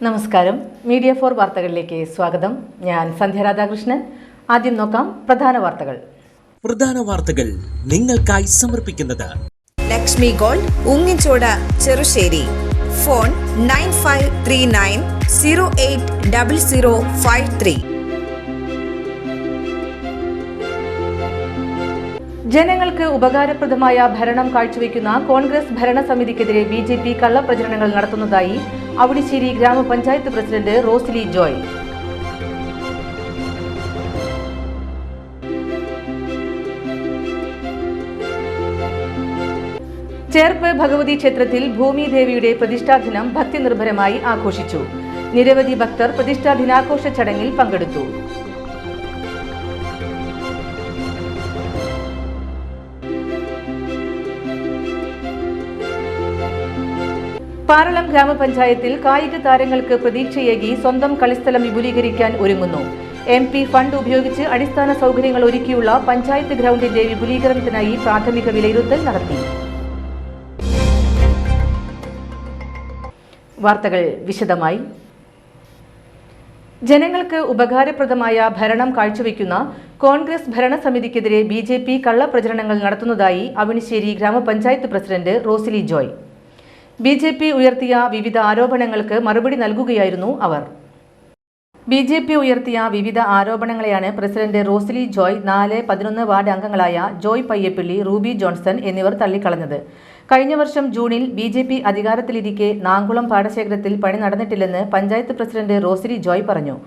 നമസ്കാരം. മീഡിയ 4 വാർത്തകളിലേക്ക് സ്വാഗതം. ഞാൻ സന്ധ്യ രാധാകൃഷ്ണൻ. ആദ്യം നോക്കാം പ്രധാന വാർത്തകൾ നിങ്ങൾക്കായി സമർപ്പിക്കുന്നത് ലക്ഷ്മി ഗോൾഡ്, ഉങ്ങിച്ചോട്, ചെറുശ്ശേരി. ഫോൺ 9539080053. ജനങ്ങൾക്ക് ഉപകാരപ്രദമായ ഭരണം കാഴ്ചവെക്കുന്ന കോൺഗ്രസ് ഭരണസമിതിക്കെതിരെ BJP കള്ളപ്രചരണങ്ങൾ നടത്തുന്നതായി അവണിശ്ശേരി ഗ്രാമപഞ്ചായത്ത് പ്രസിഡന്റ് റോസ്ലി ജോയ്. ചേർപ്പ് ഭഗവതി ക്ഷേത്രത്തിൽ ഭൂമിദേവിയുടെ പ്രതിഷ്ഠാദിനം ഭക്തിനിർഭരമായി ആഘോഷിച്ചു. നിരവധി ഭക്തർ പ്രതിഷ്ഠാദിനാഘോഷ ചടങ്ങിൽ പങ്കെടുത്തു. പാറളം ഗ്രാമപഞ്ചായത്തിൽ കായിക താരങ്ങൾക്ക് പ്രതീക്ഷയേകി സ്വന്തം കളിസ്ഥലം വിപുലീകരിക്കാൻ ഒരുങ്ങുന്നു. MP ഫണ്ട് ഉപയോഗിച്ച് അടിസ്ഥാന സൗകര്യങ്ങൾ ഒരുക്കിയുള്ള പഞ്ചായത്ത് ഗ്രൗണ്ടിന്റെ വിപുലീകരണത്തിനായി പ്രാഥമിക വിലയിരുത്തൽ നടത്തി. വാർത്തകൾ വിശദമായി. ജനങ്ങൾക്ക് ഉപകാരപ്രദമായ ഭരണം കാഴ്ചവെക്കുന്ന കോൺഗ്രസ് ഭരണസമിതിക്കെതിരെ BJP കള്ളപ്രചരണങ്ങൾ നടത്തുന്നതായി അവണിശ്ശേരി ഗ്രാമപഞ്ചായത്ത് പ്രസിഡന്റ് റോസ്ലി ജോയ്. BJP ഉയർത്തിയ വിവിധ ആരോപണങ്ങൾക്ക് മറുപടി നൽകുകയായിരുന്നു അവർ. BJP ഉയർത്തിയ വിവിധ ആരോപണങ്ങളെയാണ് പ്രസിഡന്റ് റോസ്ലി ജോയ് 4, 11 വാർഡ് അംഗങ്ങളായ ജോയ് പയ്യപ്പള്ളി, റൂബി ജോൺസൺ എന്നിവർ തള്ളിക്കളഞ്ഞത്. കഴിഞ്ഞ വർഷം ജൂണിൽ BJP അധികാരത്തിലിരിക്കെ നാങ്കുളം പാടശേഖരത്തിൽ പണി നടന്നിട്ടില്ലെന്ന് പഞ്ചായത്ത് പ്രസിഡന്റ് റോസ്ലി ജോയ് പറഞ്ഞു.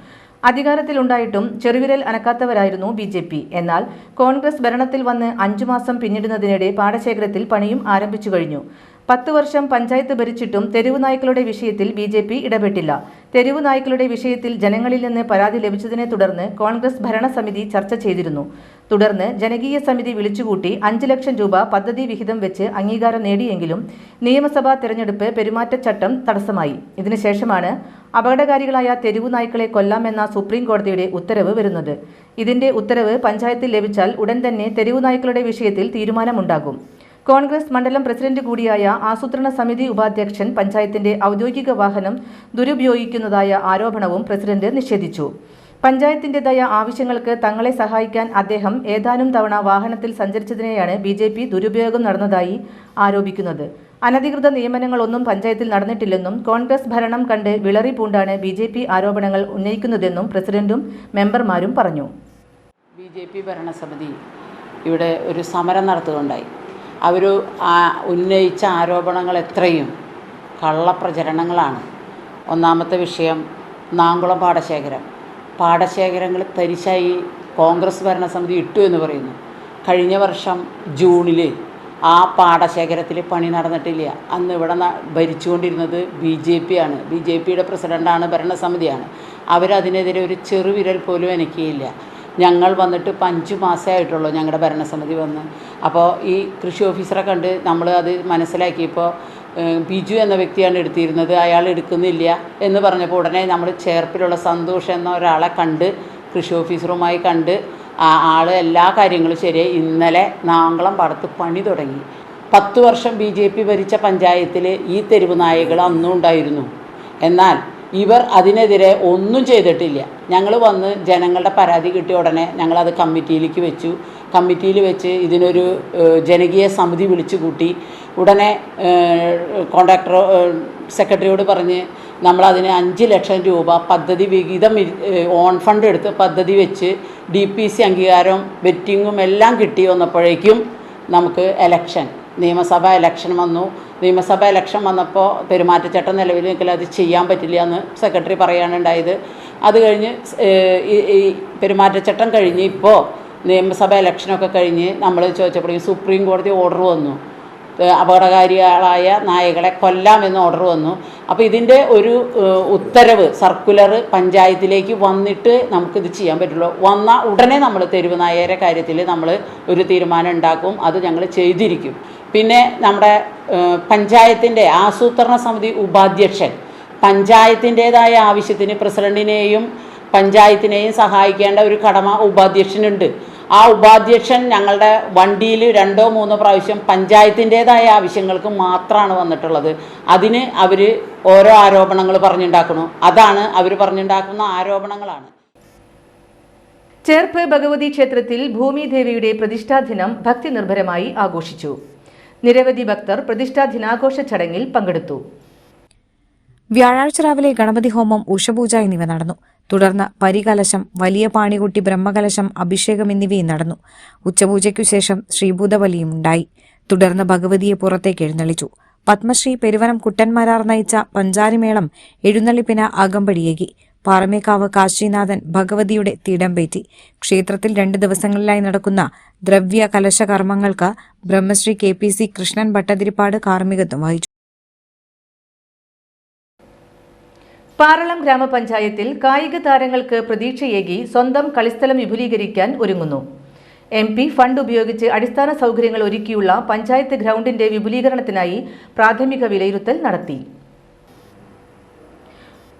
അധികാരത്തിലുണ്ടായിട്ടും ചെറുവിരൽ അനക്കാത്തവരായിരുന്നു BJP. എന്നാൽ കോൺഗ്രസ് ഭരണത്തിൽ വന്ന് 5 മാസം പിന്നിടുന്നതിനിടെ പാടശേഖരത്തിൽ പണിയും ആരംഭിച്ചു കഴിഞ്ഞു. 10 വർഷം പഞ്ചായത്ത് ഭരിച്ചിട്ടും തെരുവു നായ്ക്കളുടെ വിഷയത്തിൽ BJP ഇടപെട്ടില്ല. തെരുവു നായ്ക്കളുടെ വിഷയത്തിൽ ജനങ്ങളിൽ നിന്ന് പരാതി ലഭിച്ചതിനെ തുടർന്ന് കോൺഗ്രസ് ഭരണസമിതി ചർച്ച ചെയ്തിരുന്നു. തുടർന്ന് ജനകീയ സമിതി വിളിച്ചുകൂട്ടി 5 ലക്ഷം രൂപ പദ്ധതി വിഹിതം വെച്ച് അംഗീകാരം നേടിയെങ്കിലും നിയമസഭാ തെരഞ്ഞെടുപ്പ് പെരുമാറ്റച്ചട്ടം തടസ്സമായി. ഇതിനുശേഷമാണ് അപകടകാരികളായ തെരുവു നായ്ക്കളെ കൊല്ലാമെന്ന സുപ്രീം കോടതിയുടെ ഉത്തരവ് വരുന്നത്. ഇതിന്റെ ഉത്തരവ് പഞ്ചായത്തിൽ ലഭിച്ചാൽ ഉടൻ തന്നെ തെരുവു നായ്ക്കളുടെ വിഷയത്തിൽ തീരുമാനമുണ്ടാകും. കോൺഗ്രസ് മണ്ഡലം പ്രസിഡന്റ് കൂടിയായ ആസൂത്രണ സമിതി ഉപാധ്യക്ഷൻ പഞ്ചായത്തിന്റെ ഔദ്യോഗിക വാഹനം ദുരുപയോഗിക്കുന്നതായ ആരോപണവും പ്രസിഡന്റ് നിഷേധിച്ചു. പഞ്ചായത്തിന്റേതായ ആവശ്യങ്ങൾക്ക് തങ്ങളെ സഹായിക്കാൻ അദ്ദേഹം ഏതാനും തവണ വാഹനത്തിൽ സഞ്ചരിച്ചതിനെയാണ് BJP ദുരുപയോഗം നടന്നതായി ആരോപിക്കുന്നത്. അനധികൃത നിയമനങ്ങളൊന്നും പഞ്ചായത്തിൽ നടന്നിട്ടില്ലെന്നും കോൺഗ്രസ് ഭരണം കണ്ട് വിളറി പൂണ്ടാണ് BJP ആരോപണങ്ങൾ ഉന്നയിക്കുന്നതെന്നും പ്രസിഡന്റും മെമ്പർമാരും പറഞ്ഞു. BJP ഭരണസമിതി ഇവിടെ ഒരു സമരം നടത്തുകയുണ്ടായി. അവർ ഉന്നയിച്ച ആരോപണങ്ങൾ എത്രയും കള്ളപ്രചരണങ്ങളാണ്. ഒന്നാമത്തെ വിഷയം നാങ്കുളം പാടശേഖരങ്ങൾ തരിശായി കോൺഗ്രസ് ഭരണസമിതി ഇട്ടു എന്ന് പറയുന്നു. കഴിഞ്ഞ വർഷം ജൂണിൽ ആ പാടശേഖരത്തിൽ പണി നടന്നിട്ടില്ല. അന്ന് ഇവിടെ ഭരിച്ചുകൊണ്ടിരുന്നത് BJP ആണ്. BJPയുടെ പ്രസിഡൻ്റാണ്, ഭരണസമിതിയാണ്. അവരതിനെതിരെ ഒരു ചെറുവിരൽ പോലും അനക്കിയില്ല. ഞങ്ങൾ വന്നിട്ട് 5 മാസമേ ആയിട്ടുള്ളൂ ഞങ്ങളുടെ ഭരണസമിതി വന്ന്. അപ്പോൾ ഈ കൃഷി ഓഫീസറെ കണ്ട് നമ്മൾ അത് മനസ്സിലാക്കിയപ്പോൾ ബിജു എന്ന വ്യക്തിയാണ് എടുത്തിരുന്നത്, അയാൾ എടുക്കുന്നില്ല എന്ന് പറഞ്ഞപ്പോൾ ഉടനെ നമ്മൾ ചേർപ്പിലുള്ള സന്തോഷ് എന്ന ഒരാളെ കണ്ട് കൃഷി ഓഫീസറുമായി കണ്ട് ആൾ എല്ലാ കാര്യങ്ങളും ശരിയായി. ഇന്നലെ നാങ്കുളം പാടത്ത് പണി തുടങ്ങി. 10 വർഷം BJP ഭരിച്ച പഞ്ചായത്തിൽ ഈ തെരുവ് നായകൾ അന്നും ഉണ്ടായിരുന്നു. എന്നാൽ ഇവർ അതിനെതിരെ ഒന്നും ചെയ്തിട്ടില്ല. ഞങ്ങൾ വന്ന് ജനങ്ങളുടെ പരാതി കിട്ടിയ ഉടനെ ഞങ്ങളത് കമ്മിറ്റിയിലേക്ക് വെച്ചു. കമ്മിറ്റിയിൽ വെച്ച് ഇതിനൊരു ജനകീയ സമിതി വിളിച്ചു കൂട്ടി. ഉടനെ കോൺട്രാക്ടർ സെക്രട്ടറിയോട് പറഞ്ഞ് നമ്മളതിന് 5 ലക്ഷം രൂപ പദ്ധതി വിഹിതം ഓൺ ഫണ്ട് എടുത്ത് പദ്ധതി വെച്ച് DPC അംഗീകാരം വെറ്റിങ്ങും എല്ലാം കിട്ടി വന്നപ്പോഴേക്കും നമുക്ക് നിയമസഭാ ഇലക്ഷൻ വന്നു. നിയമസഭാ ഇലക്ഷൻ വന്നപ്പോൾ പെരുമാറ്റച്ചട്ടം നിലവിൽ നിൽക്കില്ല, അത് ചെയ്യാൻ പറ്റില്ല എന്ന് സെക്രട്ടറി പറയാനുണ്ടായത്. അത് കഴിഞ്ഞ് ഈ പെരുമാറ്റച്ചട്ടം കഴിഞ്ഞ് ഇപ്പോൾ നിയമസഭാ ഇലക്ഷനൊക്കെ കഴിഞ്ഞ് നമ്മൾ ചോദിച്ചപ്പോഴേക്കും സുപ്രീം കോടതി ഓർഡർ വന്നു, അപകടകാരികളായ നായകളെ കൊല്ലാമെന്ന് ഓർഡർ വന്നു. അപ്പോൾ ഇതിൻ്റെ ഒരു ഉത്തരവ് സർക്കുലർ പഞ്ചായത്തിലേക്ക് വന്നിട്ട് നമുക്കിത് ചെയ്യാൻ പറ്റുള്ളൂ. വന്ന ഉടനെ നമ്മൾ തെരുവ് നായയുടെ കാര്യത്തിൽ നമ്മൾ ഒരു തീരുമാനം ഉണ്ടാക്കും. അത് ഞങ്ങൾ ചെയ്തിരിക്കും. പിന്നെ നമ്മുടെ പഞ്ചായത്തിൻ്റെ ആസൂത്രണ സമിതി ഉപാധ്യക്ഷൻ പഞ്ചായത്തിൻ്റേതായ ആവശ്യത്തിന് പ്രസിഡന്റിനെയും പഞ്ചായത്തിനെയും സഹായിക്കേണ്ട ഒരു കടമ ഉപാധ്യക്ഷനുണ്ട്. ആ ഉപാധ്യക്ഷൻ ഞങ്ങളുടെ വണ്ടിയിൽ 2-3 പ്രാവശ്യം പഞ്ചായത്തിൻ്റേതായ ആവശ്യങ്ങൾക്ക് മാത്രമാണ് വന്നിട്ടുള്ളത്. അതിന് അവർ ഓരോ ആരോപണങ്ങൾ പറഞ്ഞുണ്ടാക്കുന്നു. അതാണ് അവർ പറഞ്ഞുണ്ടാക്കുന്ന ആരോപണങ്ങളാണ്. ചേർപ്പ് ഭഗവതി ക്ഷേത്രത്തിൽ ഭൂമിദേവിയുടെ പ്രതിഷ്ഠാദിനം ഭക്തി നിർഭരമായി ആഘോഷിച്ചു. നിരവധി ഭക്തർ പ്രതിഷ്ഠാദിനാഘോഷ ചടങ്ങിൽ പങ്കെടുത്തു. വ്യാഴാഴ്ച രാവിലെ ഗണപതി ഹോമം, ഉഷപൂജ എന്നിവ നടന്നു. തുടർന്ന് പരികലശം, വലിയ പാണികുട്ടി ബ്രഹ്മകലശം, അഭിഷേകം എന്നിവയും നടന്നു. ഉച്ചപൂജയ്ക്കു ശേഷം ശ്രീഭൂതബലിയും ഉണ്ടായി. തുടർന്ന് ഭഗവതിയെ പുറത്തേക്ക് എഴുന്നള്ളിച്ചു. പത്മശ്രീ പെരുവനം കുട്ടന്മാരാർ നയിച്ച പഞ്ചാരിമേളം എഴുന്നള്ളിപ്പിന് അകമ്പടിയേകി. പാറമേക്കാവ് കാശിനാഥൻ ഭഗവതിയുടെ തിടമ്പേറ്റി. ക്ഷേത്രത്തിൽ 2 ദിവസങ്ങളിലായി നടക്കുന്ന ദ്രവ്യ കലശ കർമ്മങ്ങൾക്ക് ബ്രഹ്മശ്രീ KPC കൃഷ്ണൻ ഭട്ടതിരിപ്പാട് കാർമ്മികത്വം വഹിച്ചു. പാറളം ഗ്രാമപഞ്ചായത്തിൽ കായിക താരങ്ങൾക്ക് പ്രതീക്ഷയേകി സ്വന്തം കളിസ്ഥലം വിപുലീകരിക്കാൻ ഒരുങ്ങുന്നു. MP ഫണ്ട് ഉപയോഗിച്ച് അടിസ്ഥാന സൗകര്യങ്ങൾ ഒരുക്കിയുള്ള പഞ്ചായത്ത് ഗ്രൗണ്ടിന്റെ വിപുലീകരണത്തിനായി പ്രാഥമിക വിലയിരുത്തൽ നടത്തി.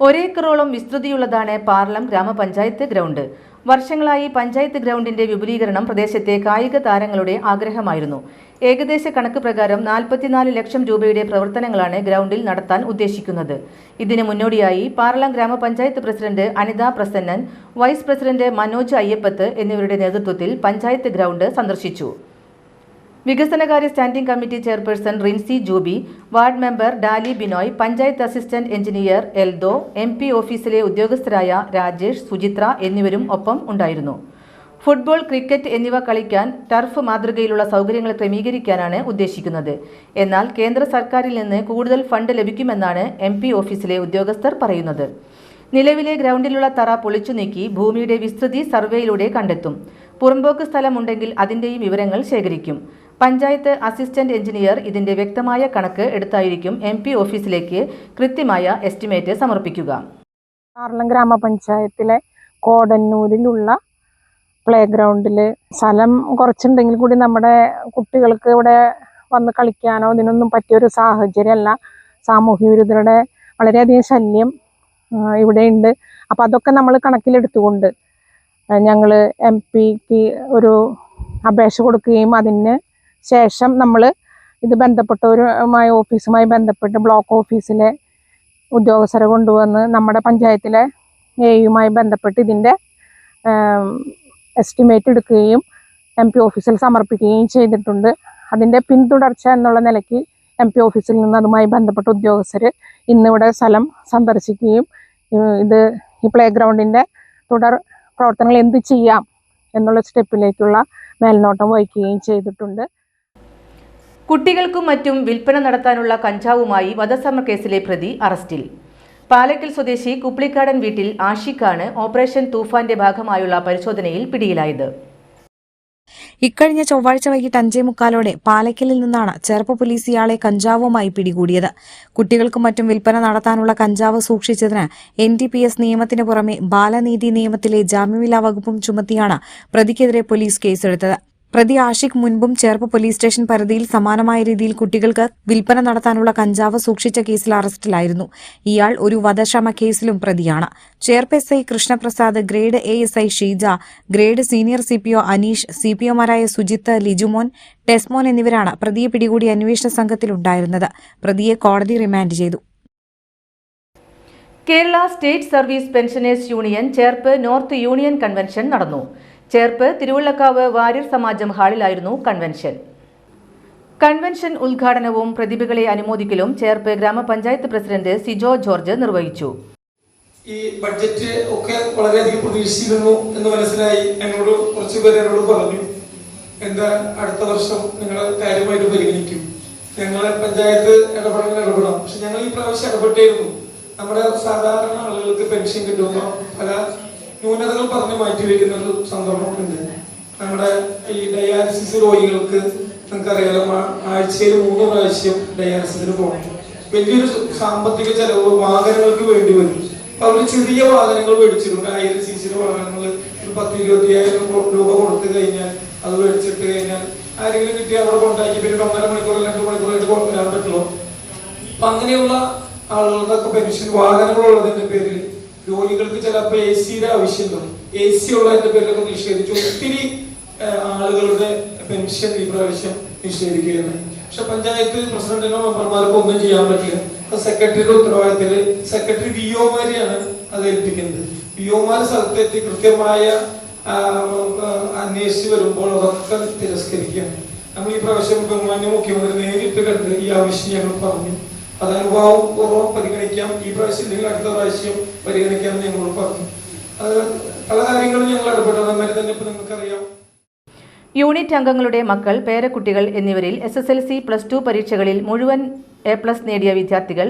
1 ഏക്കറോളം വിസ്തൃതിയുള്ളതാണ് പാറളം ഗ്രാമപഞ്ചായത്ത് ഗ്രൗണ്ട്. വർഷങ്ങളായി പഞ്ചായത്ത് ഗ്രൗണ്ടിന്റെ വിപുലീകരണം പ്രദേശത്തെ കായിക താരങ്ങളുടെ ആഗ്രഹമായിരുന്നു. ഏകദേശ കണക്ക് പ്രകാരം 44 ലക്ഷം രൂപയുടെ പ്രവർത്തനങ്ങളാണ് ഗ്രൗണ്ടിൽ നടത്താൻ ഉദ്ദേശിക്കുന്നത്. ഇതിന് മുന്നോടിയായി പാറളം ഗ്രാമപഞ്ചായത്ത് president Anitha Prasannan, vice president Manoj Ayyappath എന്നിവരുടെ നേതൃത്വത്തിൽ പഞ്ചായത്ത് ഗ്രൗണ്ട് സന്ദർശിച്ചു. വികസനകാര്യ standing committee chairperson Rinsi Jubi, ward member Daly Binoy, panchayat assistant engineer Eldho, MP ഓഫീസിലെ ഉദ്യോഗസ്ഥരായ രാജേഷ്, സുചിത്ര എന്നിവരും ഒപ്പം ഉണ്ടായിരുന്നു. ഫുട്ബോൾ, ക്രിക്കറ്റ് എന്നിവ കളിക്കാൻ ടർഫ് മാതൃകയിലുള്ള സൗകര്യങ്ങൾ ക്രമീകരിക്കാനാണ് ഉദ്ദേശിക്കുന്നത്. എന്നാൽ കേന്ദ്ര സർക്കാരിൽ നിന്ന് കൂടുതൽ ഫണ്ട് ലഭിക്കുമെന്നാണ് MP ഓഫീസിലെ ഉദ്യോഗസ്ഥർ പറയുന്നത്. നിലവിലെ ഗ്രൗണ്ടിലുള്ള തറ പൊളിച്ചു നീക്കി ഭൂമിയുടെ വിസ്തൃതി സർവേയിലൂടെ കണ്ടെത്തും. പുറമ്പോക്ക് സ്ഥലമുണ്ടെങ്കിൽ അതിന്റെയും വിവരങ്ങൾ ശേഖരിക്കും. പഞ്ചായത്ത് അസിസ്റ്റന്റ് എഞ്ചിനീയർ ഇതിന്റെ വ്യക്തമായ കണക്ക് എടുത്തായിരിക്കും MP ഓഫീസിലേക്ക് കൃത്യമായ എസ്റ്റിമേറ്റ് സമർപ്പിക്കുക. പാറളം ഗ്രാമപഞ്ചായത്തിലെ കോടന്നൂരിലുള്ള പ്ലേ ഗ്രൗണ്ടിൽ സ്ഥലം കുറച്ചുണ്ടെങ്കിൽ കൂടി നമ്മുടെ കുട്ടികൾക്ക് ഇവിടെ വന്ന് കളിക്കാനോ ഇതിനൊന്നും പറ്റിയൊരു സാഹചര്യമല്ല. സാമൂഹ്യ വിരുദ്ധരുടെ വളരെയധികം ശല്യം ഇവിടെയുണ്ട്. അപ്പം അതൊക്കെ നമ്മൾ കണക്കിലെടുത്തുകൊണ്ട് ഞങ്ങൾ MP-ക്ക് ഒരു അപേക്ഷ കൊടുക്കുകയും അതിന് ശേഷം നമ്മൾ ഇത് ബന്ധപ്പെട്ടവരുമായി ഓഫീസുമായി ബന്ധപ്പെട്ട് ബ്ലോക്ക് ഓഫീസിലെ ഉദ്യോഗസ്ഥരെ കൊണ്ടുവന്ന് നമ്മുടെ പഞ്ചായത്തിലെ AUമായി ബന്ധപ്പെട്ട് ഇതിൻ്റെ എസ്റ്റിമേറ്റ് എടുക്കുകയും MP ഓഫീസിൽ സമർപ്പിക്കുകയും ചെയ്തിട്ടുണ്ട്. അതിൻ്റെ പിന്തുടർച്ച എന്നുള്ള നിലയ്ക്ക് MP ഓഫീസിൽ നിന്ന് അതുമായി ബന്ധപ്പെട്ട ഉദ്യോഗസ്ഥർ ഇന്നിവിടെ സ്ഥലം സന്ദർശിക്കുകയും ഈ പ്ലേ ഗ്രൗണ്ടിൻ്റെ തുടർ പ്രവർത്തനങ്ങൾ എന്ത് ചെയ്യാം എന്നുള്ള സ്റ്റെപ്പിലേക്കുള്ള മേൽനോട്ടം വഹിക്കുകയും ചെയ്തിട്ടുണ്ട്. കുട്ടികൾക്കും മറ്റും വിൽപ്പന നടത്താനുള്ള കഞ്ചാവുമായി വധശ്രമ കേസിലെ പ്രതി അറസ്റ്റിൽ. പാലക്കൽ സ്വദേശി കുപ്ലിക്കാടൻ വീട്ടിൽ ആഷിഖാണ് ഓപ്പറേഷൻ തൂഫാന്റെ ഭാഗമായുള്ള പരിശോധനയിൽ പിടിയിലായത്. ഇക്കഴിഞ്ഞ ചൊവ്വാഴ്ച വൈകിട്ട് 5:45 പാലക്കലിൽ നിന്നാണ് ചേർപ്പ് പോലീസ് ഇയാളെ കഞ്ചാവുമായി പിടികൂടിയത്. കുട്ടികൾക്കും മറ്റും വിൽപ്പന നടത്താനുള്ള കഞ്ചാവ് സൂക്ഷിച്ചതിന് NDPS നിയമത്തിന് പുറമെ ബാലനീതി നിയമത്തിലെ ജാമ്യമില്ലാ വകുപ്പും ചുമത്തിയാണ് പ്രതിക്കെതിരെ പോലീസ് കേസെടുത്തത്. പ്രതി ആഷിഖ് മുൻപും ചേർപ്പ് പോലീസ് സ്റ്റേഷൻ പരിധിയിൽ സമാനമായ രീതിയിൽ കുട്ടികൾക്ക് വിൽപ്പന നടത്താനുള്ള കഞ്ചാവ് സൂക്ഷിച്ച കേസിൽ അറസ്റ്റിലായിരുന്നു. ഇയാൾ ഒരു വധശ്രമ കേസിലും പ്രതിയാണ്. Cherpu SI Krishnaprasad, grade ASI Sheeja, grade senior CPO Aneesh, CPOമാരായ സുജിത്ത്, ലിജുമോൻ, ടെസ്മോൻ എന്നിവരാണ് പ്രതിയെ പിടികൂടി അന്വേഷണ സംഘത്തിലുണ്ടായിരുന്നത്. പ്രതിയെ കോടതി റിമാൻഡ് ചെയ്തു. Kerala state service pensioners union Cherpu north union convention നടന്നു. ചേർപ്പ് തിരുവള്ളക്കാവ് വാര്യർ സമാജം ഹാളിലായിരുന്നു കൺവെൻഷൻ ഉദ്ഘാടനവും പ്രതിഭകളെ അനുമോദിക്കലും ചേർപ്പ് ഗ്രാമപഞ്ചായത്ത് പ്രസിഡന്റ് സിജോ ജോർജ് നിർവഹിച്ചു. ഈ ബഡ്ജറ്റ് ഒക്കെ വളരെയധികം പ്രതീക്ഷിച്ചിരുന്നു എന്ന് മനസ്സിലായി. എന്നോട് കുറച്ചുപേർ എന്നോട് പറഞ്ഞു, എന്താ അടുത്ത വർഷം നിങ്ങൾ കാര്യമായിട്ട് പരിഗണിക്കും, ഞങ്ങളെ പഞ്ചായത്ത് ഇടപെടാം. പക്ഷെ ഞങ്ങൾ ഈ പ്രാവശ്യം ഇടപെട്ടിരുന്നു. നമ്മുടെ സാധാരണ ആളുകൾക്ക് പെൻഷൻ കിട്ടുമ്പോൾ പല ന്യൂനതകൾ പറഞ്ഞ് മാറ്റിവെക്കുന്ന ഒരു സന്ദർഭമുണ്ട്. നമ്മുടെ ഈ ഡയാലിസിസ് രോഗികൾക്ക് നിങ്ങൾക്കറിയാലോ, ആഴ്ചയിൽ 3 പ്രാവശ്യം ഡയാലിസിസിന് പോകണം. വലിയൊരു സാമ്പത്തിക ചെലവ് വാഹനങ്ങൾക്ക് വേണ്ടി വരും. അപ്പൊ അവർ ചെറിയ വാഹനങ്ങൾ മേടിച്ചിട്ടുണ്ട്. 1000 cc വാഹനങ്ങൾ ഒരു 10-20,000 രൂപ കൊടുത്തു കഴിഞ്ഞാൽ അത് മേടിച്ചിട്ട് കഴിഞ്ഞാൽ ആരെങ്കിലും കിട്ടി അവിടെ കൊണ്ടാക്കി പിന്നെ 1.5 മണിക്കൂർ 2 മണിക്കൂറായിട്ട് കൊണ്ടുവരാൻ പറ്റുള്ളൂ. അപ്പൊ അങ്ങനെയുള്ള ആളുകൾക്കൊക്കെ പെൻഷൻ വാഹനങ്ങളുള്ളതിന്റെ പേരിൽ രോഗികൾക്ക് ചിലപ്പോൾ AC ആവശ്യമുണ്ടോ, AC ഉള്ളതിന്റെ പേരിലൊക്കെ നിഷേധിച്ചു ഒത്തിരി ആളുകളുടെ പെൻഷൻ ഈ പ്രാവശ്യം നിഷേധിക്കുകയാണ്. പക്ഷെ പഞ്ചായത്ത് പ്രസിഡന്റിനോ മെമ്പർമാർക്കോ ഒന്നും ചെയ്യാൻ പറ്റില്ല. സെക്രട്ടറിയുടെ ഉത്തരവാദിത്തത്തിൽ സെക്രട്ടറി വിഒമാരെയാണ് അത് ഏൽപ്പിക്കുന്നത്. വിഒമാർ സ്ഥലത്തെത്തി കൃത്യമായ അന്വേഷിച്ച് വരുമ്പോൾ അതൊക്കെ തിരസ്കരിക്കുകയാണ്. നമ്മൾ ഈ പ്രാവശ്യം ബഹുമാന്യ മുഖ്യമന്ത്രി നേരിട്ട് കണ്ട് ഈ ആവശ്യം ഞങ്ങൾ പറഞ്ഞു. അത് അനുഭാവപൂർവ്വം പരിഗണിക്കാം, ഈ പ്രാവശ്യം ഇല്ലെങ്കിൽ അടുത്ത പ്രാവശ്യം പരിഗണിക്കാമെന്ന് ഞങ്ങൾ പറഞ്ഞു. അത് പല കാര്യങ്ങളും ഞങ്ങൾ ഇടപെട്ടത് തന്നെ ഇപ്പം നിങ്ങൾക്കറിയാം. യൂണിറ്റ് അംഗങ്ങളുടെ മക്കൾ, പേരക്കുട്ടികൾ എന്നിവരിൽ SSLC, +2 പരീക്ഷകളിൽ മുഴുവൻ A+ നേടിയ വിദ്യാർത്ഥികൾ,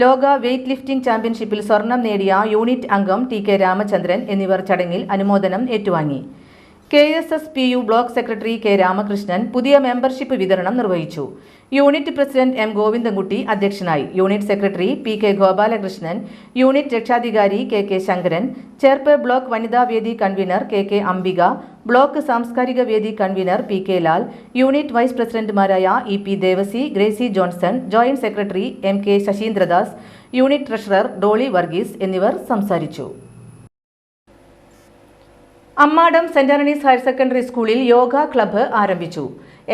ലോക വെയ്റ്റ് ലിഫ്റ്റിംഗ് ചാമ്പ്യൻഷിപ്പിൽ സ്വർണം നേടിയ യൂണിറ്റ് അംഗം TK രാമചന്ദ്രൻ എന്നിവർ ചടങ്ങിൽ അനുമോദനം ഏറ്റുവാങ്ങി. KSSPU block secretary K Ramakrishnan പുതിയ മെമ്പർഷിപ്പ് വിതരണം നിർവഹിച്ചു. യൂണിറ്റ് പ്രസിഡന്റ് M ഗോവിന്ദൻകുട്ടി അധ്യക്ഷനായി. Unit secretary PK Gopalakrishnan, unit രക്ഷാധികാരി KK ശങ്കരൻ, ചേർപ്പ് ബ്ലോക്ക് വനിതാ വേദി കൺവീനർ KK അംബിക, ബ്ലോക്ക് സാംസ്കാരിക വേദി convener PK Lal, unit vice പ്രസിഡന്റുമാരായ EP Devassy, Gracy Johnson, joint secretary MK Sasindradas, unit treasurer Dolly Varghese എന്നിവർ സംസാരിച്ചു. Ammadam saint Antony's higher secondary സ്കൂളിൽ യോഗ ക്ലബ്ബ് ആരംഭിച്ചു.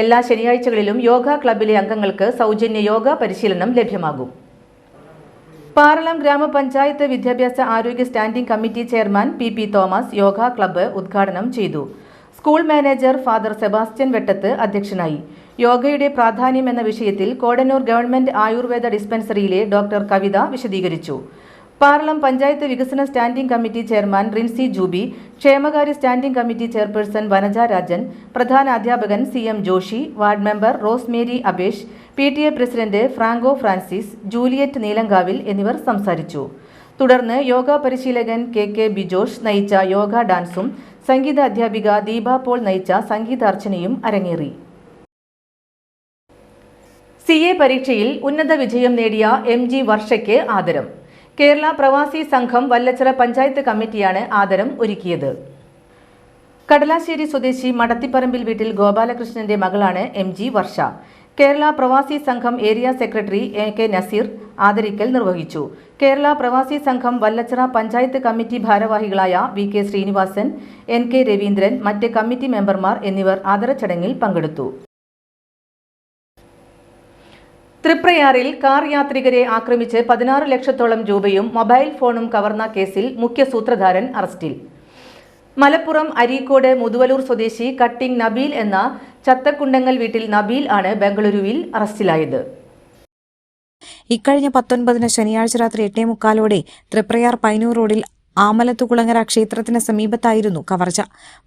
എല്ലാ ശനിയാഴ്ചകളിലും യോഗ ക്ലബ്ബിലെ അംഗങ്ങൾക്ക് സൗജന്യ യോഗ പരിശീലനം ലഭ്യമാകും. പാറളം ഗ്രാമപഞ്ചായത്ത് വിദ്യാഭ്യാസ ആരോഗ്യ standing committee chairman PP Thomas yoga club ഉദ്ഘാടനം ചെയ്തു. School manager father Sebastian Vettath അധ്യക്ഷനായി. യോഗയുടെ പ്രാധാന്യം എന്ന വിഷയത്തിൽ കോടന്നൂർ ഗവൺമെന്റ് ആയുർവേദ ഡിസ്പെൻസറിയിലെ ഡോക്ടർ കവിത വിശദീകരിച്ചു. പാറളം പഞ്ചായത്ത് വികസന standing committee chairman Rincy Juby, ക്ഷേമകാര്യ standing committee chairperson Vanaja Rajan, പ്രധാന അധ്യാപകൻ CM Joshy, ward member Rosemary Abhesh, PTA president Franco Francis, Juliet Neelankavil എന്നിവർ സംസാരിച്ചു. തുടർന്ന് യോഗ പരിശീലകൻ KK ബിജോഷ് നയിച്ച യോഗ ഡാൻസും സംഗീത അധ്യാപിക ദീപ പോൾ നയിച്ച സംഗീതാർച്ചനയും അരങ്ങേറി. CA പരീക്ഷയിൽ ഉന്നത വിജയം നേടിയ MG വർഷയ്ക്ക് ആദരം. കേരള പ്രവാസി സംഘം വല്ലച്ചിറ പഞ്ചായത്ത് കമ്മിറ്റിയാണ് ആദരം ഒരുക്കിയത്. കടലാശ്ശേരി സ്വദേശി മടത്തിപ്പറമ്പിൽ വീട്ടിൽ ഗോപാലകൃഷ്ണന്റെ മകളാണ് MG വർഷ. കേരള പ്രവാസി സംഘം ഏരിയ സെക്രട്ടറി AK നസീർ ആദരിക്കൽ നിർവഹിച്ചു. കേരള പ്രവാസി സംഘം വല്ലച്ചിറ പഞ്ചായത്ത് കമ്മിറ്റി ഭാരവാഹികളായ VK ശ്രീനിവാസൻ, NK രവീന്ദ്രൻ, മറ്റ് കമ്മിറ്റി മെമ്പർമാർ എന്നിവർ ആദരച്ചടങ്ങിൽ പങ്കെടുത്തു. തൃപ്രയാറിൽ കാർ യാത്രികരെ ആക്രമിച്ച് 16 ലക്ഷത്തോളം രൂപയും മൊബൈൽ ഫോണും കവർന്ന കേസിൽ മുഖ്യ സൂത്രധാരൻ അറസ്റ്റിൽ. മലപ്പുറം അരീക്കോട് മുതുവലൂർ സ്വദേശി കട്ടിംഗ് നബീൽ എന്ന ചത്തക്കുണ്ടങ്ങൽ വീട്ടിൽ നബീൽ ആണ് ബംഗളൂരുവിൽ അറസ്റ്റിലായത്. ഇക്കഴിഞ്ഞ 19 ശനിയാഴ്ച രാത്രി 8:45 തൃപ്രയാർ പൈനൂർ റോഡിൽ ആമലത്തുകുളങ്ങര ക്ഷേത്രത്തിന് സമീപത്തായിരുന്നു കവർച്ച.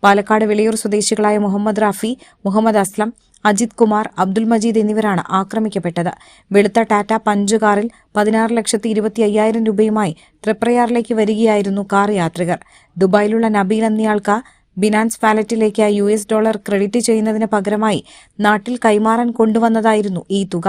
പാലക്കാട് വെളിയൂർ സ്വദേശികളായ മുഹമ്മദ് റാഫി, മുഹമ്മദ് അസ്ലം, അജിത് കുമാർ, അബ്ദുൽ മജീദ് എന്നിവരാണ് ആക്രമിക്കപ്പെട്ടത്. വെളുത്ത ടാറ്റ പഞ്ച് കാറിൽ 16,25,000 രൂപയുമായി തൃപ്രയാറിലേക്ക് വരികയായിരുന്നു കാർ യാത്രികർ. ദുബായിലുള്ള നബീൽ എന്നയാൾക്ക് ബിനാൻസ് വാലറ്റിലേക്ക് $US ക്രെഡിറ്റ് ചെയ്യുന്നതിന് പകരമായി നാട്ടിൽ കൈമാറാൻ കൊണ്ടുവന്നതായിരുന്നു ഈ തുക.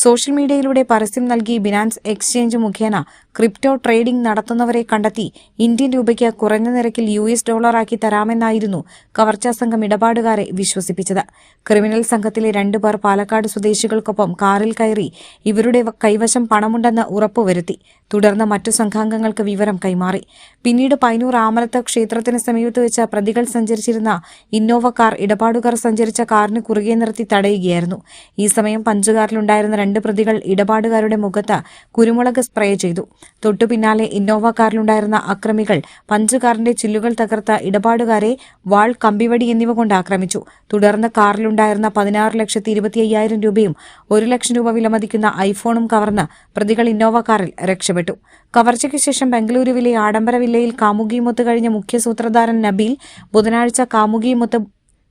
സോഷ്യൽ മീഡിയയിലൂടെ പരസ്യം നൽകി ബിനാൻസ് എക്സ്ചേഞ്ച് മുഖേന ക്രിപ്റ്റോ ട്രേഡിംഗ് നടത്തുന്നവരെ കണ്ടെത്തി ഇന്ത്യൻ രൂപയ്ക്ക് കുറഞ്ഞ നിരക്കിൽ $US ആക്കി തരാമെന്നായിരുന്നു കവർച്ചാ സംഘം ഇടപാടുകാരെ വിശ്വസിപ്പിച്ചത്. ക്രിമിനൽ സംഘത്തിലെ 2 പേർ പാലക്കാട് സ്വദേശികൾക്കൊപ്പം കാറിൽ കയറി ഇവരുടെ കൈവശം പണമുണ്ടെന്ന് ഉറപ്പുവരുത്തി. തുടർന്ന് മറ്റു സംഘാംഗങ്ങൾക്ക് വിവരം കൈമാറി. പിന്നീട് പൈനൂർ ആമലത്ത് ക്ഷേത്രത്തിന് സമീപത്ത് വെച്ച് പ്രതികൾ സഞ്ചരിച്ചിരുന്ന ഇന്നോവ കാർ ഇടപാടുകാർ സഞ്ചരിച്ച കാറിന് കുറുകെ നിർത്തി തടയുകയായിരുന്നു. ഈ സമയം പഞ്ചുകാറിലുണ്ടായിരുന്ന 2 പ്രതികൾ ഇടപാടുകാരുടെ മുഖത്ത് കുരുമുളക് സ്പ്രേ ചെയ്തു. തൊട്ടു പിന്നാലെ ഇന്നോവ കാറിലുണ്ടായിരുന്ന അക്രമികൾ പഞ്ചുകാറിന്റെ ചില്ലുകൾ തകർത്ത ഇടപാടുകാരെ വാൾ, കമ്പിവടി എന്നിവ കൊണ്ട് ആക്രമിച്ചു. തുടർന്ന് കാറിലുണ്ടായിരുന്ന 16,25,000 രൂപയും 1 ലക്ഷം രൂപ വിലമതിക്കുന്ന ഐഫോണും കവർന്ന് പ്രതികൾ ഇന്നോവ കാറിൽ രക്ഷപ്പെട്ടു. കവർച്ചയ്ക്ക് ശേഷം ബംഗളൂരുവിലെ ആഡംബര വില്ലയിൽ കാമുകിയുമൊത്ത് കഴിഞ്ഞ മുഖ്യ സൂത്രധാരൻ നബീൽ ബുധനാഴ്ച കാമുകിയുമൊത്ത്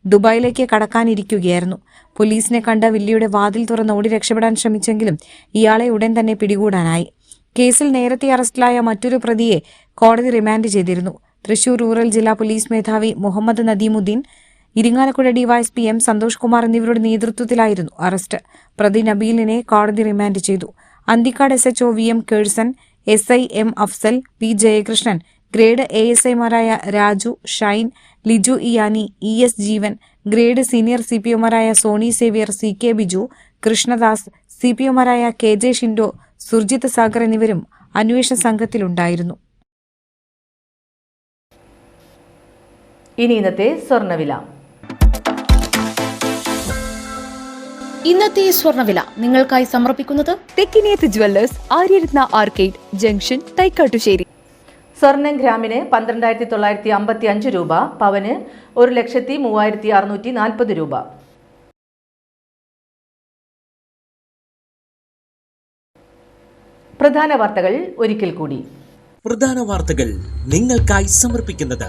ദുബായിലേക്ക് കടക്കാനിരിക്കുകയായിരുന്നു. പോലീസിനെ കണ്ട വില്ലയുടെ വാതിൽ തുറന്ന് ഓടി രക്ഷപ്പെടാൻ ശ്രമിച്ചെങ്കിലും ഇയാളെ ഉടൻ തന്നെ പിടികൂടാനായി. കേസിൽ നേരത്തെ അറസ്റ്റിലായ മറ്റൊരു പ്രതിയെ കോടതി റിമാൻഡ് ചെയ്തിരുന്നു. തൃശൂർ റൂറൽ ജില്ലാ പോലീസ് മേധാവി മുഹമ്മദ് നദീമുദ്ദീൻ, ഇരിങ്ങാലക്കുട ഡിവൈഎസ്പി M സന്തോഷ് കുമാർ എന്നിവരുടെ നേതൃത്വത്തിലായിരുന്നു അറസ്റ്റ്. പ്രതി നബീലിനെ കോടതി റിമാൻഡ് ചെയ്തു. Anthikad SHO VM Kerson, SI M Afsal, P Jayakrishnan, grade ASIമാരായ Raju, Shine, Liju Iyani, ES Jeevan, grade senior CPOമാരായ സോണി സേവ്യർ, CK ബിജു, കൃഷ്ണദാസ്, CPOമാരായ KJ ഷിൻഡോ, സുർജിത് സാഗർ എന്നിവരും അന്വേഷണ സംഘത്തിലുണ്ടായിരുന്നു. ഇനി ഇന്നത്തെ സ്വർണ്ണവില. ഇന്നത്തെ സ്വർണ്ണവില നിങ്ങൾക്കായി സമർപ്പിക്കുന്നത് Thekkiniyath jewellers, Aryaratna arcade junction, Thaikattussery. സ്വർണം ഗ്രാമിന് 12,955 രൂപ, പവന് 1,03,640 രൂപ. പ്രധാന വാർത്തകൾ ഒരിക്കൽ കൂടി. പ്രധാന വാർത്തകൾ നിങ്ങൾക്കായി സമർപ്പിക്കുന്നത്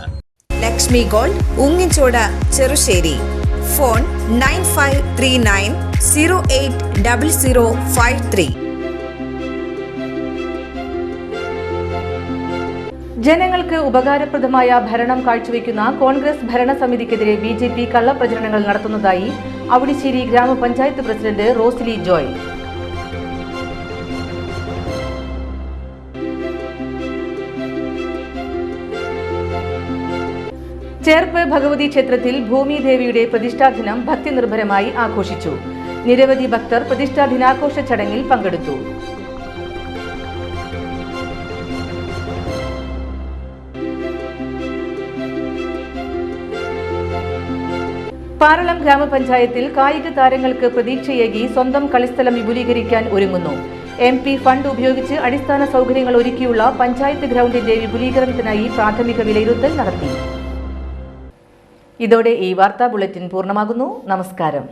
ലക്ഷ്മി ഗോൾഡ്, ഉങ്ങിച്ചോട്, ചെറുശ്ശേരി. ഫോൺ 9539080053. ജനങ്ങൾക്ക് ഉപകാരപ്രദമായ ഭരണം കാഴ്ചവെക്കുന്ന കോൺഗ്രസ് ഭരണസമിതിക്കെതിരെ BJP കള്ളപ്രചരണങ്ങൾ നടത്തുന്നതായി അവണിശ്ശേരി ഗ്രാമപഞ്ചായത്ത് പ്രസിഡന്റ് റോസിലി ജോയ്. ചേർപ്പ് ഭഗവതി ക്ഷേത്രത്തിൽ ഭൂമിദേവിയുടെ പ്രതിഷ്ഠാദിനം ഭക്തിനിർഭരമായി ആഘോഷിച്ചു. നിരവധി ഭക്തർ പ്രതിഷ്ഠാ ദിനാഘോഷ ചടങ്ങിൽ പങ്കെടുത്തു. പാറളം ഗ്രാമപഞ്ചായത്തിൽ കായിക താരങ്ങൾക്ക് പ്രതീക്ഷയേകി സ്വന്തം കളിസ്ഥലം വിപുലീകരിക്കാൻ ഒരുങ്ങുന്നു. MP ഫണ്ട് ഉപയോഗിച്ച് അടിസ്ഥാന സൗകര്യങ്ങൾ ഒരുക്കിയുള്ള പഞ്ചായത്ത് ഗ്രൗണ്ടിന്റെ വിപുലീകരണത്തിനായി പ്രാഥമിക വിലയിരുത്തൽ നടത്തി. ഇതോടെ ഈ വാർത്താ ബുള്ളറ്റിൻ പൂർണ്ണമാകുന്നു. നമസ്കാരം.